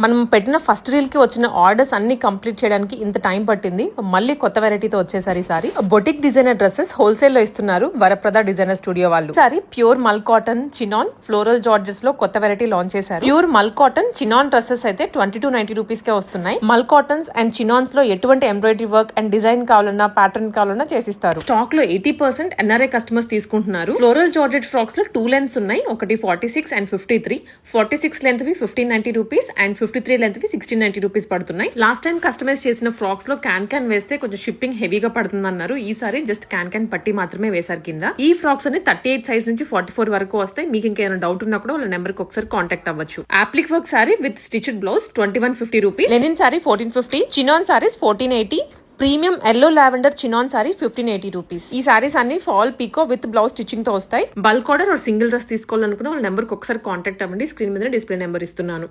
మనం పెట్టిన first reel కి వచ్చిన ఆర్డర్స్ అన్ని కంప్లీట్ చేయడానికి ఇంత టైం పట్టింది. మళ్ళీ కొత్త వెరైటీతో వచ్చేసారి ఈసారి బొటిక్ డిజైనర్ డ్రెస్సెస్ హోల్సేల్ లో ఇస్తున్నారు వరప్రద డిజైనర్ స్టూడియో వాళ్ళు. ఈసారి ప్యూర్ మల్ కాటన్ చినాన్ ఫ్లోరల్ జార్జెస్ లో కొత్త వెరైటీ లాంచ్ చేశారు. ప్యూర్ మల్ కాటన్ చినాన్ డ్రెస్సెస్ అయితే 2290 రూపీస్ కే వస్తున్నాయి. మల్ కాటన్స్ అండ్ చినాన్స్ లో ఎటువంటి ఎంబ్రాయిడరీ వర్క్ అండ్ డిజైన్ కావాలన్నా ప్యాటర్న్ కావాలన్నా చేసిస్తారు. స్టాక్ లో 80% ఎన్ఆర్ఐ కస్టమర్స్ తీసుకుంటున్నారు. ఫ్లోరల్ జార్జెట్ ఫ్రాక్స్ లో 2 లెంత్స్ ఉన్నాయి. ఒకటి 46 అండ్ 53. 46 లెంత్ వి 1590 రూపీస్ అండ్ 53 లెంత్ వి 1690 రూపీస్ పడుతున్నాయి. లాస్ట్ టైం కస్టమైజ్ చేసిన ఫ్రాక్స్ లో క్యాన్ వేస్తే కొంచెం షిప్పింగ్ హెవీగా పడుతుంది అన్నారు. ఈసారి జస్ట్ క్యాన్ పట్టి మాత్రమే వేశారు కింద. ఈ ఫ్రాక్స్ అన్ని 38 సైజ్ నుంచి 44 వరకు వస్తాయి. మీకు ఇంకేమైనా డౌట్ ఉన్నా కూడా వాళ్ళ నెంబర్ కి ఒకసారి కాంటాక్ట్ అవ్వచ్చు. Applique work sari with stitched blouse 2150 rupees. Linen sari 1450. Chinon saris 1480. Premium yellow lavender chinon sari 1580 rupees. ఈ సారీస్ అన్ని fall pico with blouse stitching తో వస్తాయి. బల్క్ ఆర్డర్ సింగిల్ డ్రెస్ తీసుకోవాలనుకున్న వాళ్ళ నెంబర్ కి ఒకసారి కాంటాక్ట్ అవ్వండి. స్క్రీన్ మీద డిస్ప్లే నెంబర్ ఇస్తున్నాను.